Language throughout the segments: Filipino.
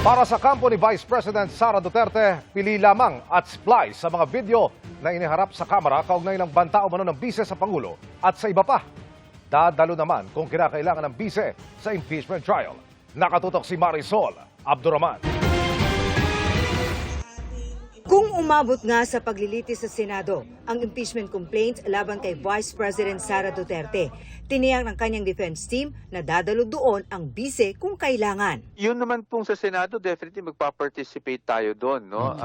Para sa kampo ni Vice President Sara Duterte, pili lamang at splice sa mga video na iniharap sa kamera kaugnay ng banta umano ng bise sa Pangulo at sa iba pa. Dadalo naman kung kinakailangan ng bise sa impeachment trial. Nakatutok si Marisol Abduraman. Kung umabot nga sa paglilitis sa Senado ang impeachment complaint laban kay Vice President Sara Duterte, tiniyak ng kanyang defense team na dadalo doon ang bise kung kailangan. Yun naman pong sa Senado, definitely magpa-participate tayo doon, no?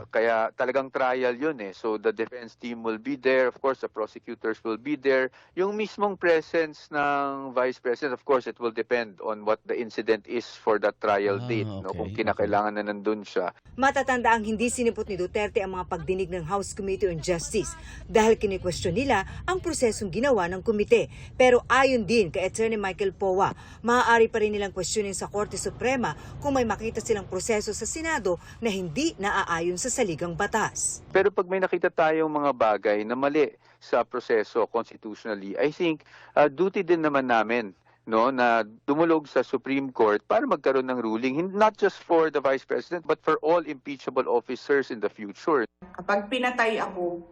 Kaya talagang trial yun eh. So the defense team will be there, of course the prosecutors will be there. Yung mismong presence ng Vice President, of course it will depend on what the incident is for that trial date, no? Kung kinakailangan na nandun siya. Matatanda ang hindi sinipot ni Duterte ang mga pagdinig ng House Committee on Justice dahil kinikwestiyon nila ang prosesong ginawa ng komite. Pero ayon din kay Attorney Michael Powa, maaari pa rin nilang questionin sa Korte Suprema kung may makita silang proseso sa Senado na hindi naaayon sa saligang batas. Pero pag may nakita tayong mga bagay na mali sa proseso constitutionally, I think duty din naman namin, no, na dumulog sa Supreme Court para magkaroon ng ruling, not just for the Vice President but for all impeachable officers in the future. Kapag pinatay ako,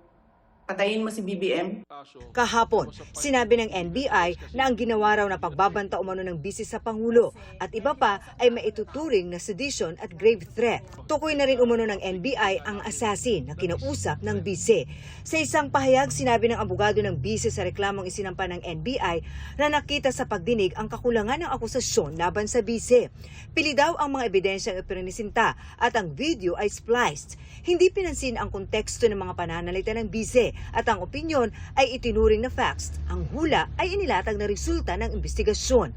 patayin mo si BBM. Kahapon, sinabi ng NBI na ang ginawa raw na pagbabanta umano ng bise sa Pangulo at iba pa ay maituturing na sedition at grave threat. Tukoy na rin umano ng NBI ang assassin na kinausap ng bise. Sa isang pahayag, sinabi ng abogado ng bise sa reklamong isinampa ng NBI na nakita sa pagdinig ang kakulangan ng akusasyon laban sa bise. Pili daw ang mga ebidensyang ipinanisinta at ang video ay spliced. Hindi pinansin ang konteksto ng mga pananalita ng bise at ang opinyon ay itinuring na facts. Ang hula ay inilatag na resulta ng investigasyon.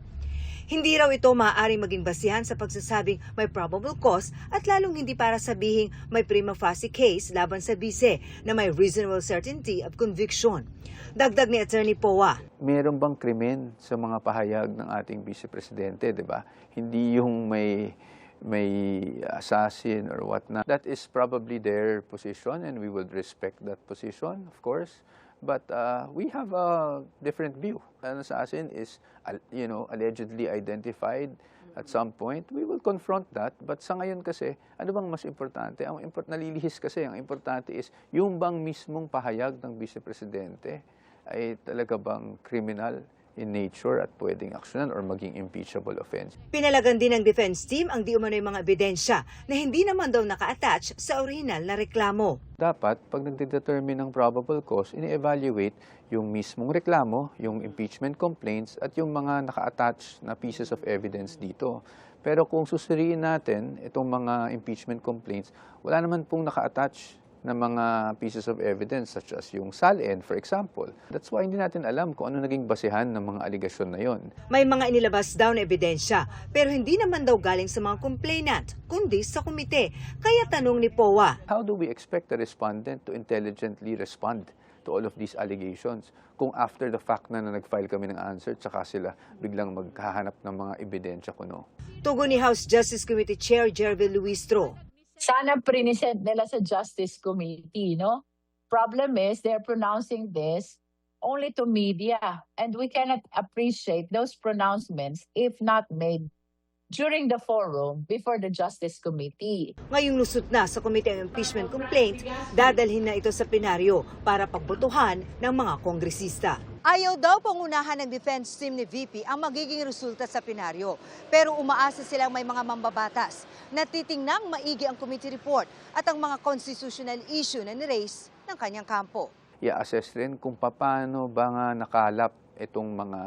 Hindi raw ito maaaring maging basihan sa pagsasabing may probable cause at lalong hindi para sabihing may prima facie case laban sa bise na may reasonable certainty of conviction. Dagdag ni Attorney Powa. Meron bang krimen sa mga pahayag ng ating Vice Presidente, di ba? Hindi yung may assassin or whatnot. That is probably their position and we would respect that position, of course. But we have a different view. An assassin is, allegedly identified at some point. We will confront that. But sa ngayon kasi, ano bang mas importante? Nalilihis kasi, ang importante is yung bang mismong pahayag ng Vice Presidente ay talaga bang criminal in nature at pwedeng aksyonan or maging impeachable offense. Pinalagan din ng defense team ang di umano'y mga ebidensya na hindi naman daw naka-attach sa original na reklamo. Dapat, pag nagdedetermine ng probable cause, ini-evaluate yung mismong reklamo, yung impeachment complaints, at yung mga naka-attach na pieces of evidence dito. Pero kung susuriin natin itong mga impeachment complaints, wala naman pong naka-attach na mga pieces of evidence such as yung SALN, for example. That's why hindi natin alam kung ano naging basehan ng mga aligasyon na yon. May mga inilabas daw na ebidensya pero hindi naman daw galing sa mga complainant kundi sa komite. Kaya tanong ni Powa, how do we expect the respondent to intelligently respond to all of these allegations kung after the fact na nag-file kami ng answer tsaka sila biglang maghahanap ng mga ebidensya kuno? Tugon ni House Justice Committee Chair Jervil Luistro. Sana present nila sa Justice Committee, no? Problem is, they're pronouncing this only to media. And we cannot appreciate those pronouncements if not made during the forum before the Justice Committee. Ngayong lusot na sa Committee on Impeachment Complaint, dadalhin na ito sa plenaryo para pagbotohan ng mga kongresista. Ayaw daw pangunahan ng defense team ni VP ang magiging resulta sa plenaryo. Pero umaasa silang may mga mambabatas na titingnang maigi ang committee report at ang mga constitutional issue na ni-raise ng kanyang kampo. I-assess rin kung paano ba nga nakalap itong mga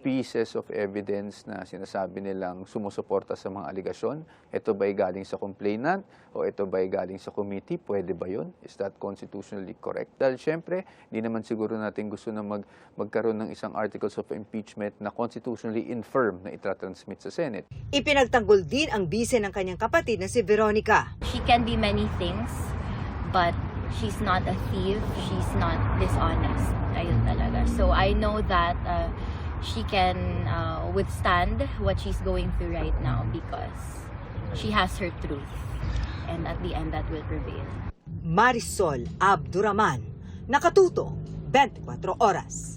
pieces of evidence na sinasabi nilang sumusuporta sa mga aligasyon. Ito ba'y galing sa complainant o ito ba'y galing sa committee? Pwede ba yun? Is that constitutionally correct? Dahil syempre, hindi naman siguro natin gusto na magkaroon ng isang articles of impeachment na constitutionally infirm na itra-transmit sa Senate. Ipinagtanggol din ang bise ng kanyang kapatid na si Veronica. She can be many things, but she's not a thief, she's not dishonest. Ayun talaga. So I know that she can withstand what she's going through right now because she has her truth. And at the end, that will prevail. Marisol Abduraman, Nakatuto, 24 Oras.